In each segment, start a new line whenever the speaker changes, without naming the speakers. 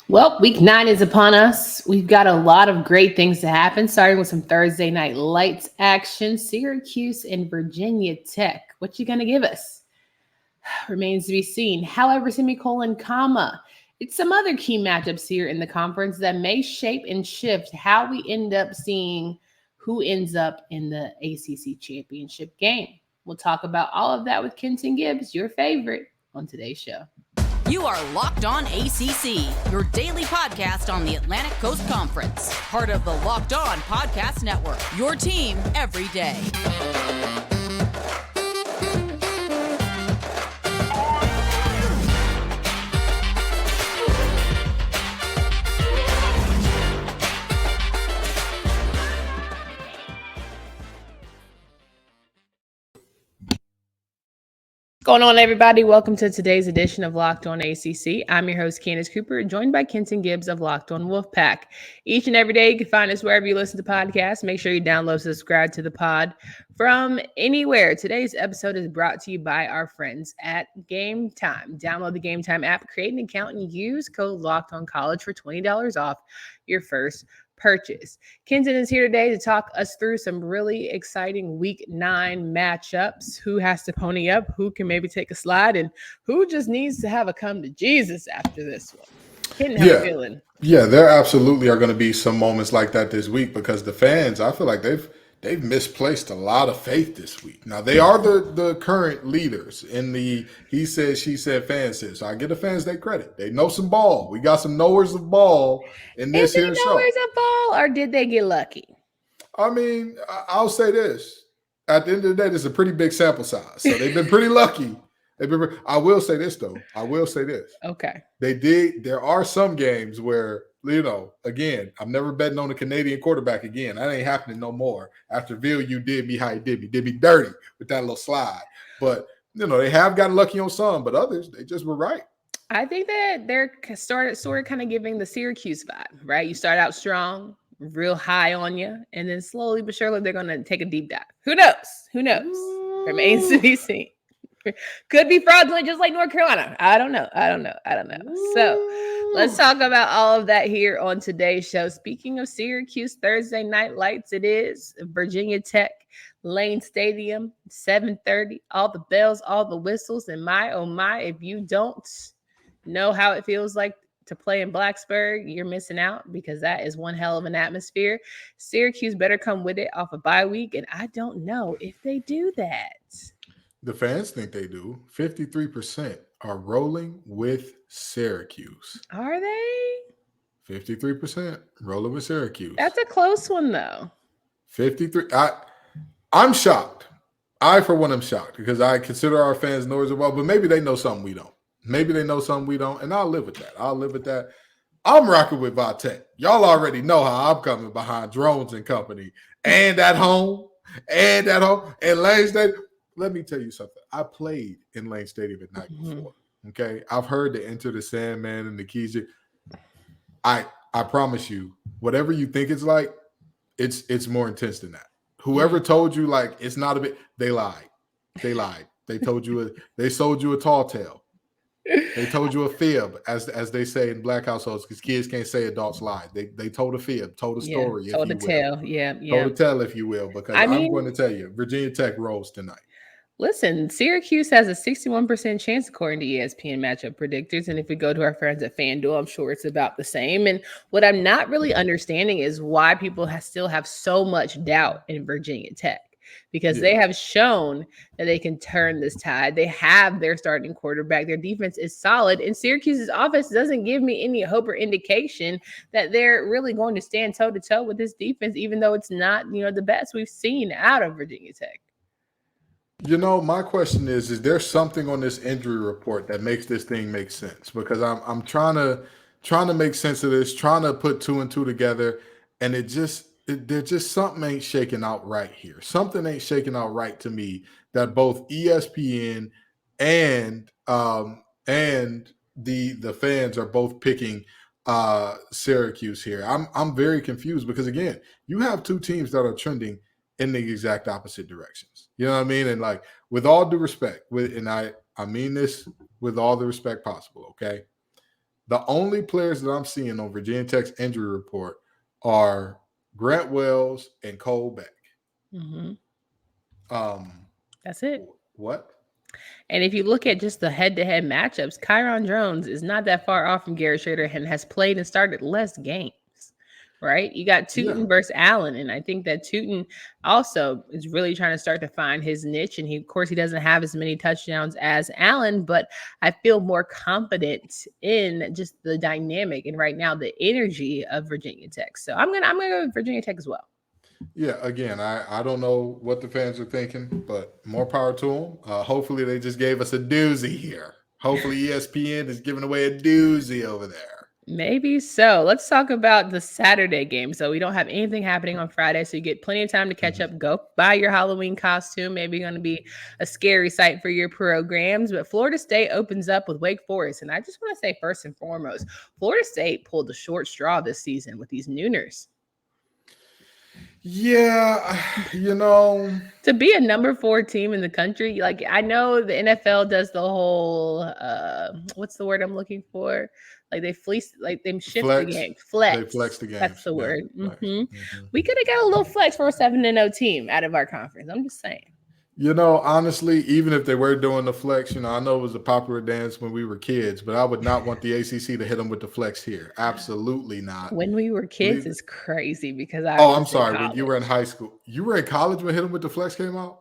Well, week 9 is upon us. We've got a lot of great things to happen, starting with some Thursday night lights action. Syracuse and Virginia Tech. What you gonna give us? Remains to be seen. However, semicolon, comma. It's some other key matchups here in the conference that may shape and shift how we end up seeing who ends up in the ACC championship game. We'll talk about all of that with Kenton Gibbs, your favorite, on today's show.
You are Locked On ACC, your daily podcast on the Atlantic Coast Conference. Part of the Locked On Podcast Network, your team every day.
What's going on, everybody? Welcome to today's edition of Locked On ACC. I'm your host, Candace Cooper, joined by Kenton Gibbs of Locked On Wolfpack. Each and every day, you can find us wherever you listen to podcasts. Make sure you download, subscribe to the pod from anywhere. Today's episode is brought to you by our friends at Gametime. Download the Gametime app, create an account, and use code Locked On College for $20 off your first purchase. Kenton is here today to talk us through some really exciting week 9 matchups. Who has to pony up, who can maybe take a slide, and who just needs to have a come to Jesus after this one. Kenton, how you feeling?
Yeah, there absolutely are going to be some moments like that this week because the fans, I feel like they've misplaced a lot of faith this week. Now, they are the current leaders in the he said, she said, fan said. So I give the fans their credit. They know some ball. We got some knowers of ball in this here show.
Knowers of ball, or did they get lucky?
I mean, I'll say this. At the end of the day, this is a pretty big sample size. So they've been pretty lucky. I will say this, though.
Okay.
There are some games where, again, I'm never betting on a Canadian quarterback again. That ain't happening no more. After you did me how you did me. Did me dirty with that little slide. But, they have gotten lucky on some, but others, they just were right.
I think that they're sort of kind of giving the Syracuse vibe, right? You start out strong, real high on you, and then slowly but surely they're going to take a deep dive. Who knows? Remains to be seen. Could be fraudulent, just like North Carolina. I don't know. So let's talk about all of that here on today's show. Speaking of Syracuse, Thursday night lights, it is Virginia Tech, Lane Stadium, 7:30. All the bells, all the whistles, and my, oh my, if you don't know how it feels like to play in Blacksburg, you're missing out because that is one hell of an atmosphere. Syracuse better come with it off a bye week, and I don't know if they do that.
The fans think they do. 53% are rolling with Syracuse.
Are they?
53% rolling with Syracuse.
That's a close one, though.
53. I'm shocked. For one, am shocked because I consider our fans knowers of well, but maybe they know something we don't. And I'll live with that. I'm rocking with Vitek. Y'all already know how I'm coming behind Drones and Company. And at home. And Lane Stadium. Let me tell you something. I played in Lane Stadium at night before. Okay. I've heard the Enter the Sandman and the Keys. I promise you, whatever you think it's like, it's more intense than that. Whoever told you like it's not a bit, they lied. They told you they sold you a tall tale. They told you a fib, as they say in black households, because kids can't say adults lie. They told a fib, told a story.
Told a tale. Yeah.
Told a tale, if you will, because I'm going to tell you, Virginia Tech rolls tonight.
Listen, Syracuse has a 61% chance according to ESPN matchup predictors. And if we go to our friends at FanDuel, I'm sure it's about the same. And what I'm not really understanding is why people still have so much doubt in Virginia Tech. Because they have shown that they can turn this tide. They have their starting quarterback. Their defense is solid. And Syracuse's offense doesn't give me any hope or indication that they're really going to stand toe-to-toe with this defense, even though it's not, the best we've seen out of Virginia Tech.
My question is there something on this injury report that makes this thing make sense? Because I'm trying to make sense of this, trying to put two and two together, and there's just something ain't shaking out right here. Something ain't shaking out right to me that both ESPN and the fans are both picking Syracuse here. I'm very confused because again, you have two teams that are trending in the exact opposite directions. You know what I mean? And like with all due respect, and I mean this with all the respect possible, okay? The only players that I'm seeing on Virginia Tech's injury report are Grant Wells and Cole Beck.
Mm-hmm.
Um,
That's it.
What?
And if you look at just the head-to-head matchups, Kyron Jones is not that far off from Garrett Shrader and has played and started less games, right? You got Tootin versus Allen, and I think that Tootin also is really trying to start to find his niche. And of course, he doesn't have as many touchdowns as Allen, but I feel more confident in just the dynamic and right now the energy of Virginia Tech. So I'm gonna go with Virginia Tech as well.
Yeah, again, I don't know what the fans are thinking, but more power to them. Hopefully, they just gave us a doozy here. Hopefully, ESPN is giving away a doozy over there.
Maybe so. Let's talk about the Saturday game. So we don't have anything happening on Friday, so you get plenty of time to catch up. Go buy your Halloween costume. Maybe going to be a scary sight for your programs. But Florida State opens up with Wake Forest. And I just want to say, first and foremost, Florida State pulled the short straw this season with these Nooners.
Yeah,
to be a number 4 team in the country, like I know the NFL does the whole what's the word I'm looking for? Like they fleece, like they shift the game. Flex.
They flex the game.
That's the word. We could have got a little flex for a 7-0 team out of our conference. I'm just saying.
Honestly, even if they were doing the flex, I know it was a popular dance when we were kids, but I would not want the ACC to hit them with the flex here. Absolutely not.
When we were kids is crazy because
I'm sorry. When you were in high school, you were in college when Hit 'em with the Flex came out?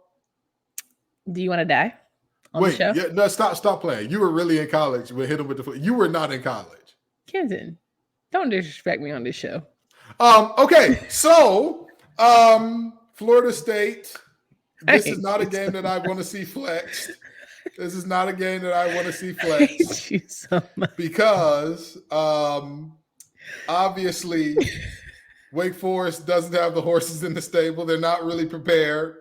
Do you want to die on
Wait,
the show?
Yeah, no, stop playing. You were really in college when Hit 'em with the Flex. You were not in college.
Kenton, don't disrespect me on this show.
Okay, so Florida State. This is not a game that I want to see flexed. This is not a game that I want to see flexed.
I hate you so much.
Because obviously Wake Forest doesn't have the horses in the stable. They're not really prepared.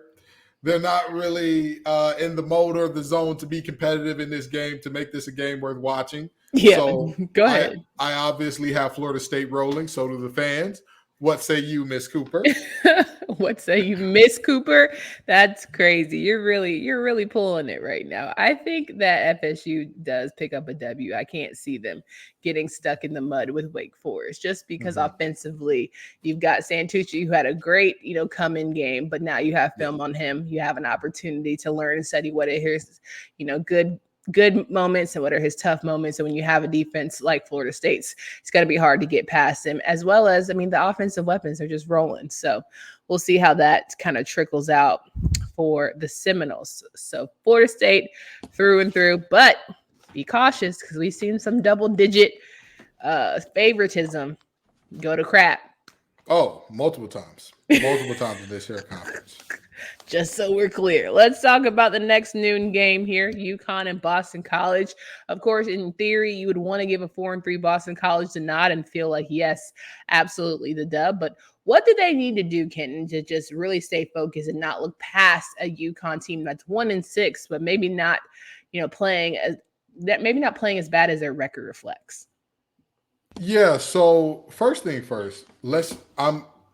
They're not really in the mode or the zone to be competitive in this game to make this a game worth watching.
Yeah,
so
go ahead.
I obviously have Florida State rolling. So do the fans. What say you, Miss Cooper?
What say you, Miss Cooper? That's crazy. You're really pulling it right now. I think that FSU does pick up a W. I can't see them getting stuck in the mud with Wake Forest just because offensively you've got Santucci who had a great, come-in game, but now you have film on him. You have an opportunity to learn and study what it is, good moments and what are his tough moments. And when you have a defense like Florida State's, it's going to be hard to get past him, as well as, the offensive weapons are just rolling. So we'll see how that kind of trickles out for the Seminoles. So Florida State through and through, but be cautious because we've seen some double-digit favoritism go to crap.
Oh, multiple times in this year conference.
Just so we're clear, let's talk about the next noon game here, UConn and Boston College. Of course, in theory, you would want to give a 4-3 Boston College the nod and feel like, yes, absolutely the dub. But what do they need to do, Kenton, to just really stay focused and not look past a UConn team that's 1-6, but maybe not, playing as bad as their record reflects?
Yeah. So first thing first,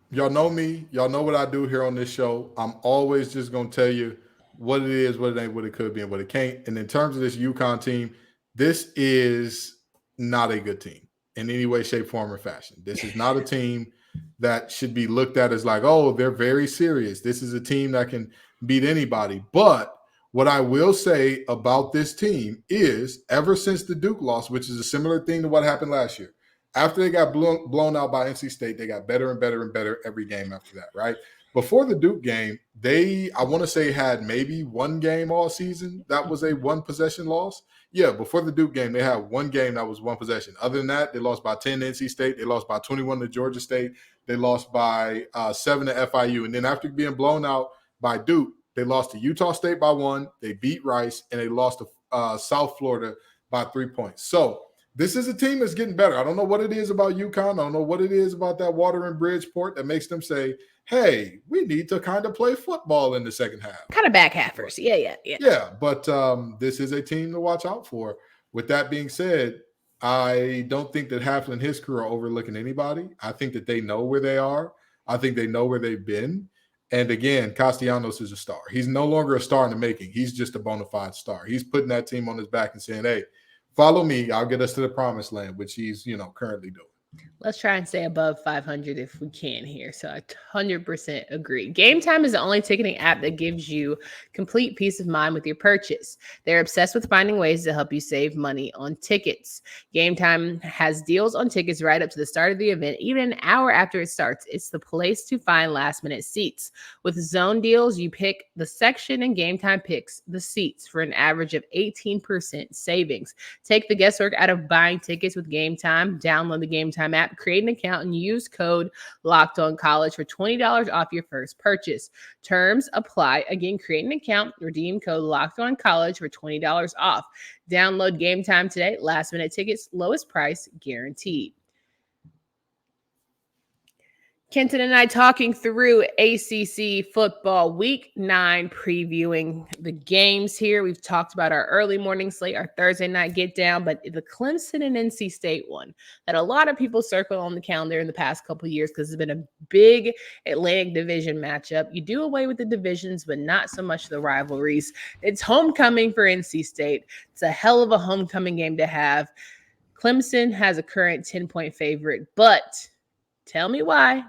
y'all know me. Y'all know what I do here on this show. I'm always just going to tell you what it is, what it ain't, what it could be, and what it can't. And in terms of this UConn team, this is not a good team in any way, shape, form, or fashion. This is not a team that should be looked at as like, oh, they're very serious. This is a team that can beat anybody. But what I will say about this team is ever since the Duke loss, which is a similar thing to what happened last year, after they got blown out by NC State, they got better and better and better every game after that, right? Before the Duke game, I want to say, had maybe one game all season that was a one-possession loss. Yeah, before the Duke game, they had one game that was one possession. Other than that, they lost by 10 to NC State. They lost by 21 to Georgia State. They lost by 7 to FIU. And then after being blown out by Duke, they lost to Utah State by 1. They beat Rice, and they lost to South Florida by 3 points. So this is a team that's getting better. I don't know what it is about UConn. I don't know what it is about that water in Bridgeport that makes them say, hey, we need to kind of play football in the second half.
Kind of back halfers. Yeah.
Yeah, but this is a team to watch out for. With that being said, I don't think that Haflin and his crew are overlooking anybody. I think that they know where they are. I think they know where they've been. And again, Castellanos is a star. He's no longer a star in the making. He's just a bona fide star. He's putting that team on his back and saying, hey, Follow me. I'll get us to the promised land, which he's, currently doing.
Let's try and stay above 500 if we can here. So I 100% agree. Gametime is the only ticketing app that gives you complete peace of mind with your purchase. They're obsessed with finding ways to help you save money on tickets. Gametime has deals on tickets right up to the start of the event, even an hour after it starts. It's the place to find last-minute seats. With zone deals, you pick the section and Gametime picks the seats for an average of 18% savings. Take the guesswork out of buying tickets with Gametime. Download the Gametime app, create an account, and use code LOCKEDONCollege for $20 off your first purchase. Terms apply. Again, create an account, redeem code LOCKEDONCollege for $20 off. Download Gametime today. Last minute tickets, lowest price guaranteed. Kenton and I talking through ACC football week 9, previewing the games here. We've talked about our early morning slate, our Thursday night get down, but the Clemson and NC State one that a lot of people circle on the calendar in the past couple of years because it's been a big Atlantic Division matchup. You do away with the divisions, but not so much the rivalries. It's homecoming for NC State. It's a hell of a homecoming game to have. Clemson has a current 10-point favorite, but tell me why,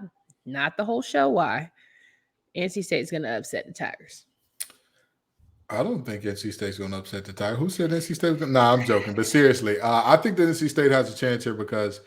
not the whole show why, NC State's going to upset the Tigers.
I don't think NC State's going to upset the Tigers. Who said NC State was going to? Nah, I'm joking. But seriously, I think that NC State has a chance here because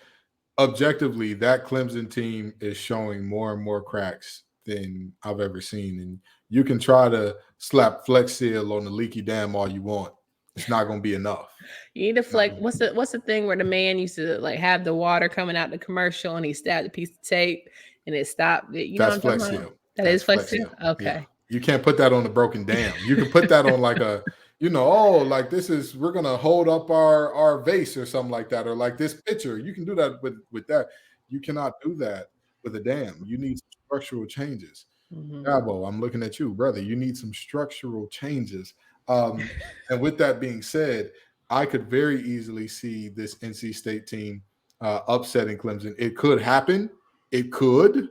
objectively, that Clemson team is showing more and more cracks than I've ever seen. And you can try to slap Flex Seal on the leaky dam all you want. It's not going to be enough.
You need to flex. What's the thing where the man used to like have the water coming out the commercial and he stabbed a piece of tape and it stopped? You know
That's Flex Seal.
That's Flex Seal. Okay.
Yeah. You can't put that on the broken dam. You can put that on like a, like this is, we're going to hold up our vase or something like that, or like this picture. You can do that with that. You cannot do that with a dam. You need structural changes. Gabo, I'm looking at you, brother. You need some structural changes. And with that being said, I could very easily see this NC State team upsetting Clemson. It could happen. It could.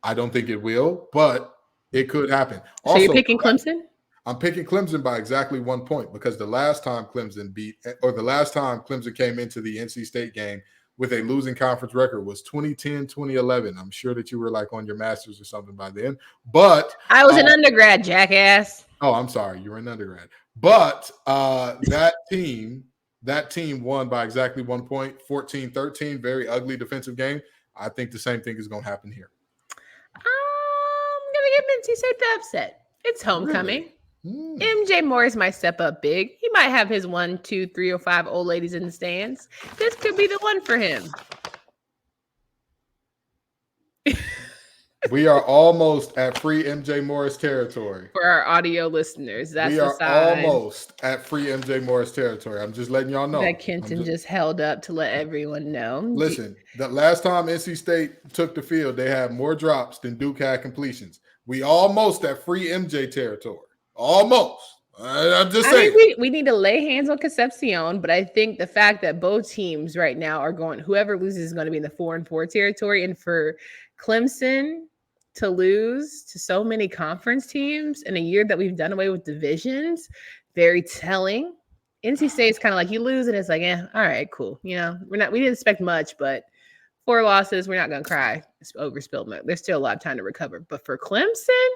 I don't think it will, but it could happen.
Also, so you're picking Clemson?
I'm picking Clemson by exactly 1 point because the last time Clemson came into the NC State game with a losing conference record was 2010, 2011. I'm sure that you were like on your master's or something by then. But
I was an undergrad, jackass.
Oh, I'm sorry. You were an undergrad. But that team won by exactly 1 point, 14-13, very ugly defensive game. I think the same thing is going to happen here.
I'm going to give NC State the upset. It's homecoming. Really? MJ Morris might step up big. He might have his 1, 2, 3, or 5 old ladies in the stands. This could be the one for him.
We are almost at free MJ Morris territory.
For our audio listeners, that's
we are almost at free MJ Morris territory. I'm just letting y'all know.
That Kenton just held up to let everyone know.
Listen, the last time NC State took the field, they had more drops than Duke had completions. We almost at free MJ territory. Almost. I'm just saying.
I think we need to lay hands on Concepcion, but I think the fact that both teams right now are going, whoever loses is going to be in the 4-4 territory, and for Clemson to lose to so many conference teams in a year that we've done away with divisions, very telling. NC State's kind of like you lose and it's like, all right, cool. We didn't expect much, but 4 losses, we're not gonna cry. It's over spilled milk. There's still a lot of time to recover. But for Clemson,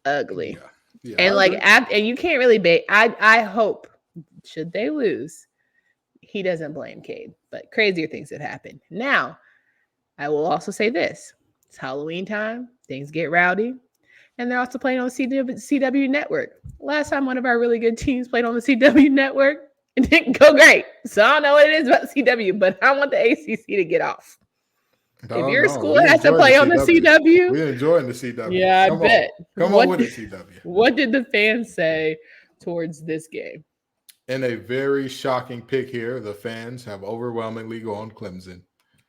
ugly. Yeah, and you can't really bait. I hope, should they lose, he doesn't blame Cade, but crazier things have happened. Now, I will also say this. It's Halloween time. Things get rowdy. And they're also playing on the CW network. Last time one of our really good teams played on the CW network, it didn't go great. So I don't know what it is about CW, but I want the ACC to get off. If your school has to play on the CW.
We're enjoying the CW.
Yeah, I bet.
Come on with the CW.
What did the fans say towards this game?
In a very shocking pick here, the fans have overwhelmingly gone Clemson.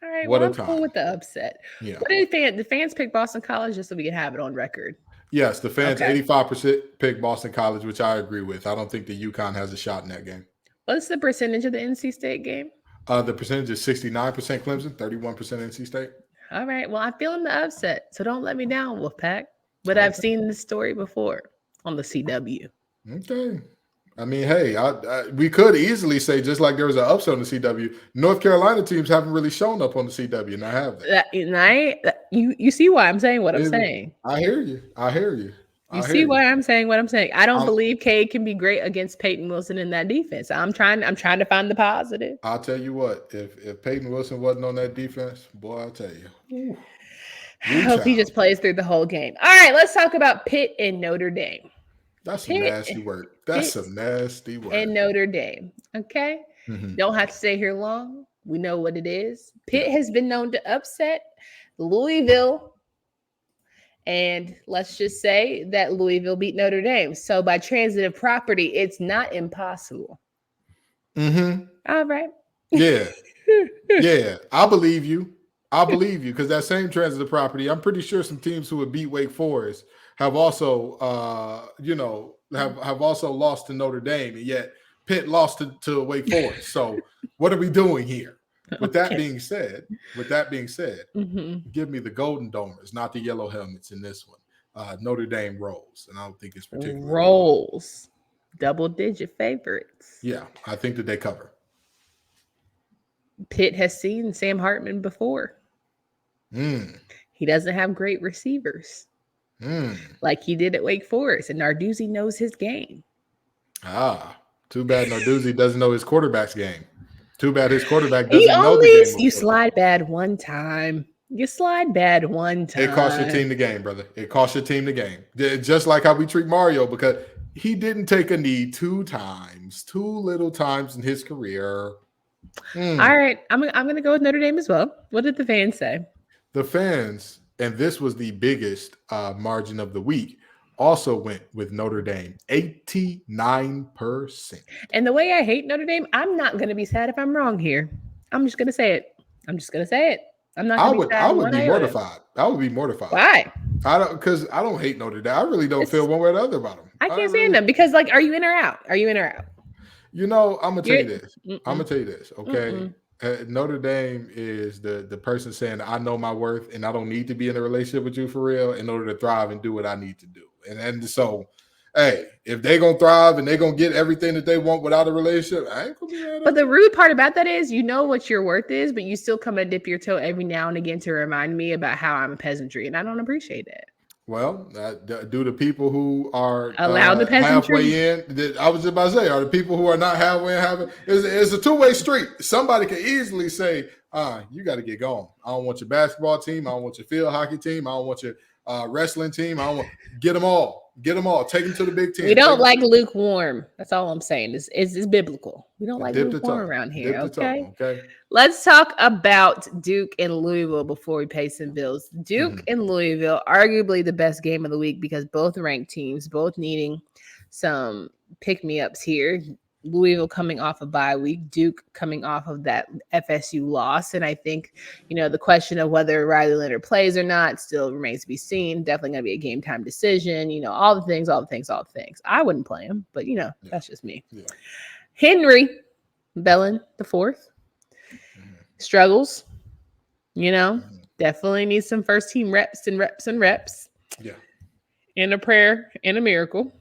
All right, what a time. Cool with the upset. Yeah. What did the fans pick Boston College just so we can have it on record?
Yes, the fans 85% pick Boston College, which I agree with. I don't think the UConn has a shot in that game.
What's the percentage of the NC State game?
The percentage is 69% Clemson, 31% NC State.
All right. Well, I'm feeling the upset, so don't let me down, Wolfpack. But I've seen this story before on the CW.
Okay. I mean, hey, we could easily say, just like there was an upset on the CW, North Carolina teams haven't really shown up on the CW, now have they?
You see why I'm saying what I'm saying.
I hear you.
You see why I'm saying what I'm saying. I don't believe Cade can be great against Peyton Wilson in that defense. I'm trying to find the positive.
I'll tell you what, if Peyton Wilson wasn't on that defense, boy, I'll tell you.
I hope he just plays through the whole game. All right, let's talk about Pitt and Notre Dame.
That's some nasty work. And
Notre Dame. Okay.
Mm-hmm.
Don't have to stay here long. We know what it is. Pitt has been known to upset Louisville. And let's just say that Louisville beat Notre Dame. So by transitive property, it's not impossible.
Mm-hmm.
All right.
Yeah. Yeah. I believe you because that same transitive property, I'm pretty sure some teams who would beat Wake Forest have also, have also lost to Notre Dame, and yet Pitt lost to Wake Forest. So what are we doing here? With that being said,
mm-hmm.
give me the Golden Domers, not the Yellow Helmets in this one. Notre Dame rolls, and I don't think it's particularly
rolls. Double-digit favorites.
Yeah, I think that they cover.
Pitt has seen Sam Hartman before. He doesn't have great receivers. Like he did at Wake Forest, and Narduzzi knows his game.
Too bad Narduzzi doesn't know his quarterback's game. Too bad his quarterback doesn't know the game.
You slide bad one time. It
cost your team the game, brother. It cost your team the game. Just like how we treat Mario, because he didn't take a knee two little times in his career.
All right, I'm gonna go with Notre Dame as well. What did the fans say?
The fans, and this was the biggest margin of the week, also went with Notre Dame, 89%.
And the way I hate Notre Dame, I'm not going to be sad if I'm wrong here. I'm just going to say it. I'm not. I would be mortified.
I would be mortified.
Why?
Because I don't hate Notre Dame. I really don't feel one way or the other about them.
I can't stand them because, like, are you in or out?
You know, I'm gonna tell you this. Okay. Notre Dame is the person saying, I know my worth and I don't need to be in a relationship with you for real in order to thrive and do what I need to do. And so, hey, if they're going to thrive and they're going to get everything that they want without a relationship, I ain't going to be mad.
But the rude part about that is you know what your worth is, but you still come and dip your toe every now and again to remind me about how I'm a peasantry, and I don't appreciate it.
Well, do the people who are
allow the peasantry
halfway in? I was just about to say, are the people who are not halfway in it's a two-way street. Somebody can easily say, you got to get going. I don't want your basketball team. I don't want your field hockey team. I don't want your wrestling team. I don't want get them all. Take them to the Big Ten.
We don't like lukewarm. That's all I'm saying. It's biblical. We don't like lukewarm around here. Okay. Let's talk about Duke and Louisville before we pay some bills. Duke and Louisville, arguably the best game of the week because both ranked teams, both needing some pick-me-ups here. Louisville coming off a bye week, Duke coming off of that FSU loss. And I think, the question of whether Riley Leonard plays or not still remains to be seen. Definitely going to be a game time decision, all the things. I wouldn't play him, but, that's just me.
Yeah.
Henry Bellin the fourth struggles, definitely needs some first team reps.
Yeah.
And a prayer and a miracle.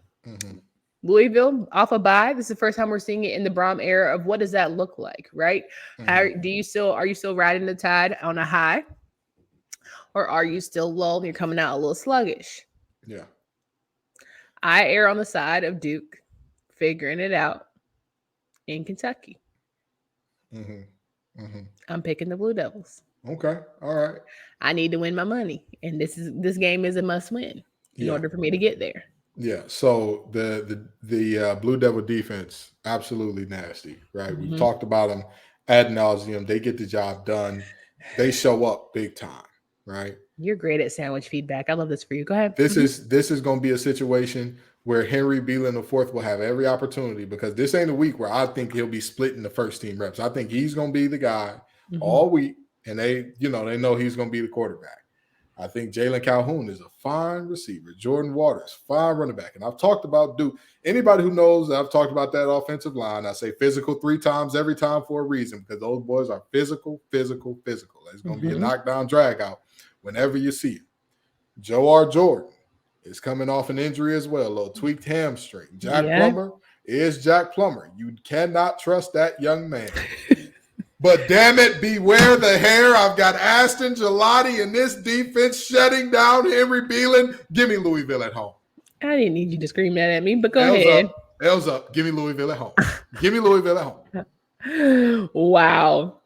Louisville off a bye. This is the first time we're seeing it in the Brom era of what does that look like, right? Are you still riding the tide on a high, or are you still low and you're coming out a little sluggish?
Yeah.
I err on the side of Duke figuring it out in Kentucky. I'm picking the Blue Devils.
Okay. All right.
I need to win my money, and this game is a must win in order for me to get there.
Yeah, so the Blue Devil defense, absolutely nasty, right? We've talked about them ad nauseum. They get the job done. They show up big time, right?
You're great at sandwich feedback. I love this for you. Go ahead.
This is going to be a situation where Henry Beelan IV will have every opportunity because this ain't a week where I think he'll be splitting the first team reps. I think he's going to be the guy all week, and they know he's going to be the quarterback. I think Jalen Calhoun is a fine receiver. Jordan Waters, fine running back. And I've talked about Duke. Anybody who knows that I've talked about that offensive line, I say physical 3 times every time for a reason because those boys are physical. There's going to be a knockdown drag out whenever you see it. Joe R. Jordan is coming off an injury as well, a little tweaked hamstring. Jack Plummer is Jack Plummer. You cannot trust that young man. But damn it, beware the hair. I've got Aston Gelati in this defense shutting down Henry Beelan. Give me Louisville at home.
I didn't need you to scream that at me, but go ahead.
L's up. Give me Louisville at home. Give me Louisville at home.
Wow.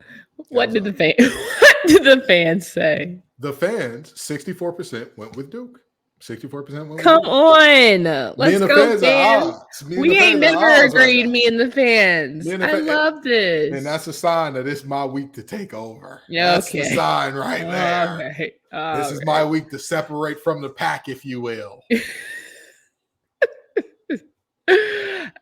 What did the fans say?
The fans, 64% went with Duke. 64% went with
Come
Duke.
on. Let's go, fans. We ain't never agreed, me and the fans. I love this.
And that's a sign that it's my week to take over.
Yeah,
that's the sign right there. This is my week to separate from the pack, if you will.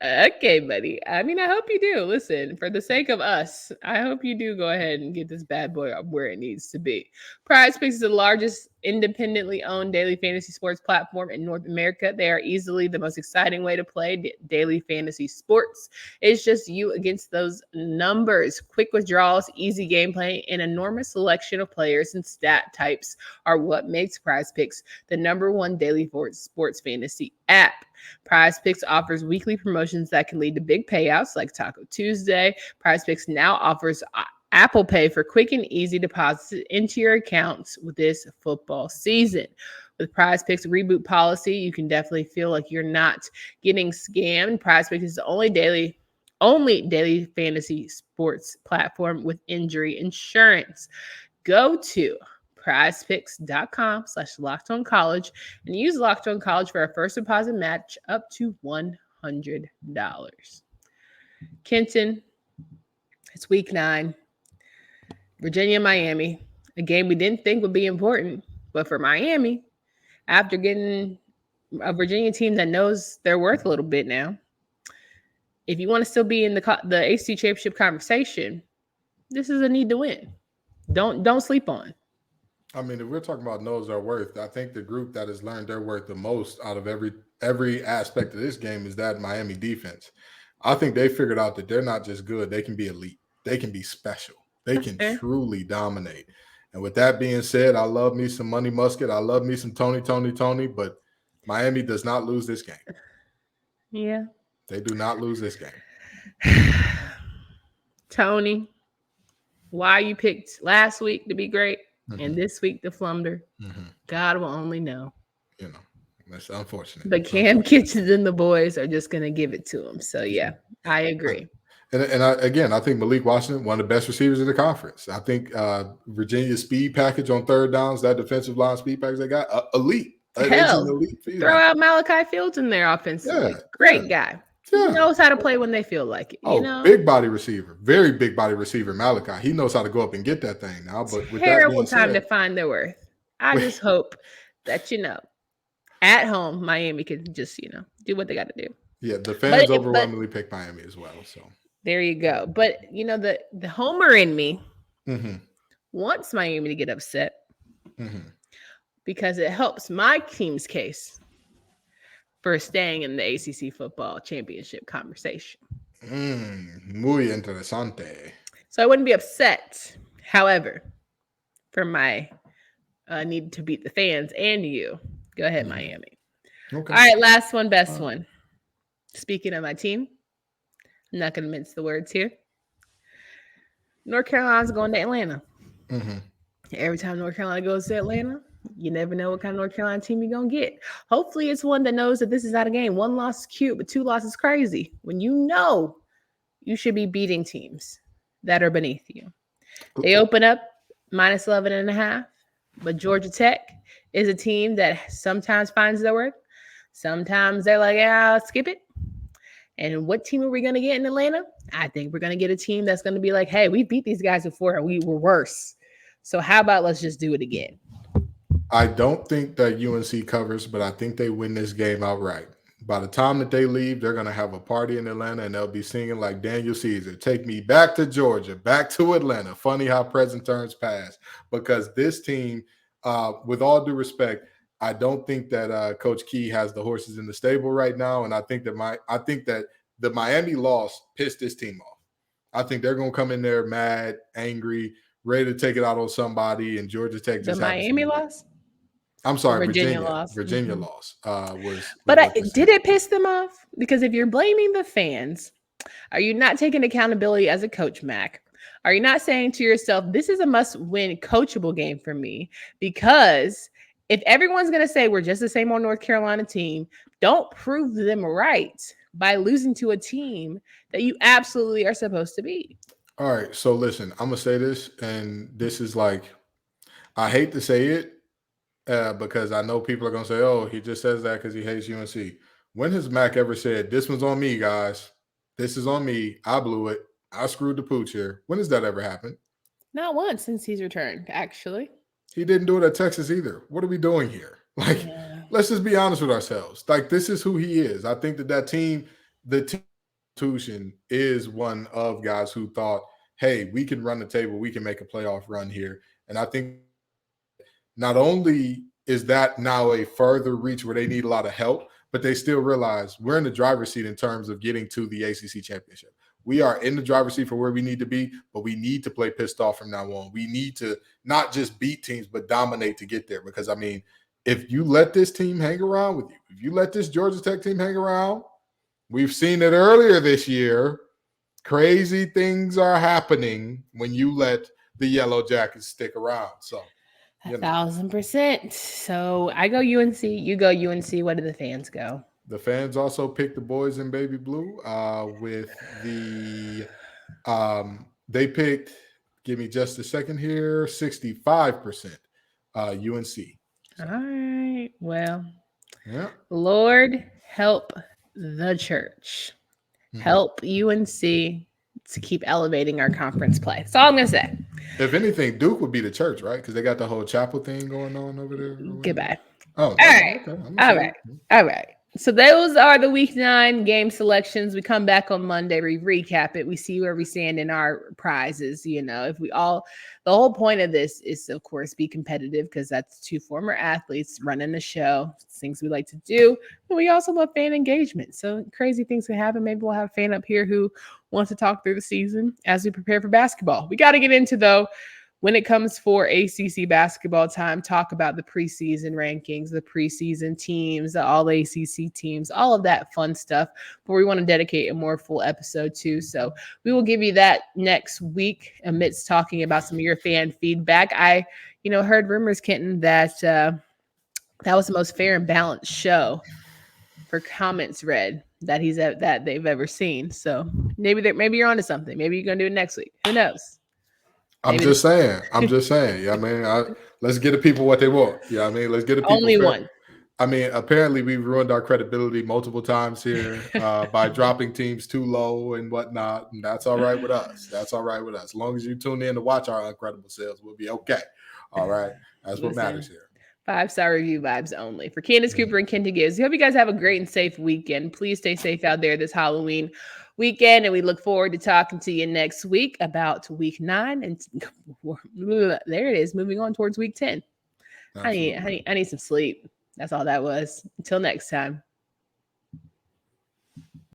Okay, buddy. I mean, I hope you do. Listen, for the sake of us, I hope you do go ahead and get this bad boy up where it needs to be. PrizePicks is the largest independently owned daily fantasy sports platform in North America. They are easily the most exciting way to play daily fantasy sports. It's just you against those numbers. Quick withdrawals, easy gameplay, and enormous selection of players and stat types are what makes PrizePicks the #1 daily sports fantasy app. PrizePicks offers weekly promotions that can lead to big payouts like Taco Tuesday. PrizePicks now offers Apple Pay for quick and easy deposits into your accounts with this football season. With PrizePicks reboot policy, you can definitely feel like you're not getting scammed. PrizePicks is the only daily fantasy sports platform with injury insurance. Go to prizepicks.com/LockedOnCollege and use LockedOnCollege for a first deposit match up to $100. Kenton, it's week 9. Virginia, Miami, a game we didn't think would be important, but for Miami, after getting a Virginia team that knows their worth a little bit now, if you want to still be in the AC championship conversation, this is a need to win. Don't sleep on.
I mean, if we're talking about knows their worth, I think the group that has learned their worth the most out of every aspect of this game is that Miami defense. I think they figured out that they're not just good, they can be elite. They can be special. They can truly dominate. And with that being said, I love me some Money Musket. I love me some Tony, but Miami does not lose this game.
Yeah.
They do not lose this game.
Tony, why you picked last week to be great and this week the Flunder, God will only know.
You know, that's unfortunate.
But Cam Kitchens and the boys are just going to give it to him. So, yeah, I agree.
And I think Malik Washington, one of the best receivers in the conference. I think Virginia's speed package on third downs, that defensive line speed package they got, elite.
Hell, throw out Malachi Fields in there offensively. Great guy. He knows how to play when they feel like it. You know?
Big body receiver. Very big body receiver, Malachi. He knows how to go up and get that thing now. But with
terrible time to find their worth. I just hope that, at home, Miami can just, do what they got to do.
Yeah, the fans overwhelmingly pick Miami as well. So
there you go. But, the homer in me wants Miami to get upset because it helps my team's case for staying in the ACC football championship conversation.
Muy interesante.
So I wouldn't be upset. However, for my need to beat the fans and you, go ahead, Miami.
Okay.
All right, last one, best one. Speaking of my team, I'm not going to mince the words here. North Carolina's going to Atlanta. Every time North Carolina goes to Atlanta, you never know what kind of North Carolina team you're going to get. Hopefully it's one that knows that this is not a game. 1 loss is cute, but 2 losses is crazy. When you should be beating teams that are beneath you. They open up minus 11.5, but Georgia Tech is a team that sometimes finds their worth. Sometimes they're like, skip it. And what team are we going to get in Atlanta? I think we're going to get a team that's going to be like, hey, we beat these guys before and we were worse. So how about let's just do it again?
I don't think that UNC covers, but I think they win this game outright. By the time that they leave, they're going to have a party in Atlanta, and they'll be singing like Daniel Caesar, take me back to Georgia, back to Atlanta. Funny how present turns past, because this team, with all due respect, I don't think that Coach Key has the horses in the stable right now, and I think that the Miami loss pissed this team off. I think they're going to come in there mad, angry, ready to take it out on somebody, and Georgia Tech just
the Miami loss?
I'm sorry,
Virginia
Virginia.
lost.
Virginia
Mhm.
loss was
But
what this
did
is.
it piss them off? Because if you're blaming the fans, are you not taking accountability as a coach, Mac? Are you not saying to yourself, this is a must-win coachable game for me? Because if everyone's going to say we're just the same old North Carolina team, don't prove them right by losing to a team that you absolutely are supposed to be.
All right. So listen, I'm gonna say this, and this is like, I hate to say it because I know people are gonna say, "Oh, he just says that because he hates UNC." When has Mac ever said, "This one's on me, guys. This is on me. I blew it. I screwed the pooch here"? When has that ever happened?
Not once since he's returned, actually.
He didn't do it at Texas either. What are we doing here? Like,
Yeah.
let's just be honest with ourselves. Like, this is who he is. I think that team, the team institution, is one of guys who thought, "Hey, we can run the table. We can make a playoff run here." And I think not only is that now a further reach where they need a lot of help, but they still realize we're in the driver's seat in terms of getting to the ACC championship. We are in the driver's seat for where we need to be, but we need to play pissed off from now on. We need to not just beat teams, but dominate to get there. Because, I mean, if you let this team hang around with you, if you let this Georgia Tech team hang around, we've seen it earlier this year. Crazy things are happening when you let the Yellow Jackets stick around. So,
1,000%. So I go UNC, you go UNC. What do the fans go?
the fans also picked the boys in baby blue with the they picked, give me just a second here, 65% UNC. So,
all right. Well,
yeah.
Lord help the church. Help UNC to keep elevating our conference play. That's all I'm going to say.
If anything, Duke would be the church, right? Because they got the whole chapel thing going on over there.
Goodbye.
Oh,
all right.
Okay.
All right. So those are the week 9 game selections. We come back on Monday, we recap it. We see where we stand in our prizes. You know, if we all, the whole point of this is, of course, be competitive because that's 2 former athletes running the show. It's things we like to do. But we also love fan engagement. So crazy things can happen. Maybe we'll have a fan up here who wants to talk through the season as we prepare for basketball. We got to get into, though, when it comes for ACC basketball time, talk about the preseason rankings, the preseason teams, the all ACC teams, all of that fun stuff. But we want to dedicate a more full episode too. So we will give you that next week amidst talking about some of your fan feedback. I, heard rumors, Kenton, that that was the most fair and balanced show for comments read that they've ever seen. So maybe you're onto something. Maybe you're gonna do it next week. Who knows?
I'm just saying. Yeah, I mean, let's get the people what they want. Yeah, I mean, let's get the people.
Only one.
I mean, apparently we've ruined our credibility multiple times here by dropping teams too low and whatnot. And that's all right with us. That's all right with us. As long as you tune in to watch our incredible sales, we'll be okay. All right. That's what matters here.
5-star review vibes only. For Candace Cooper and Kenton Gibbs, we hope you guys have a great and safe weekend. Please stay safe out there this Halloween weekend, and we look forward to talking to you next week about week 9. And there it is, moving on towards week 10. I need some sleep. That's all that was. Until next time.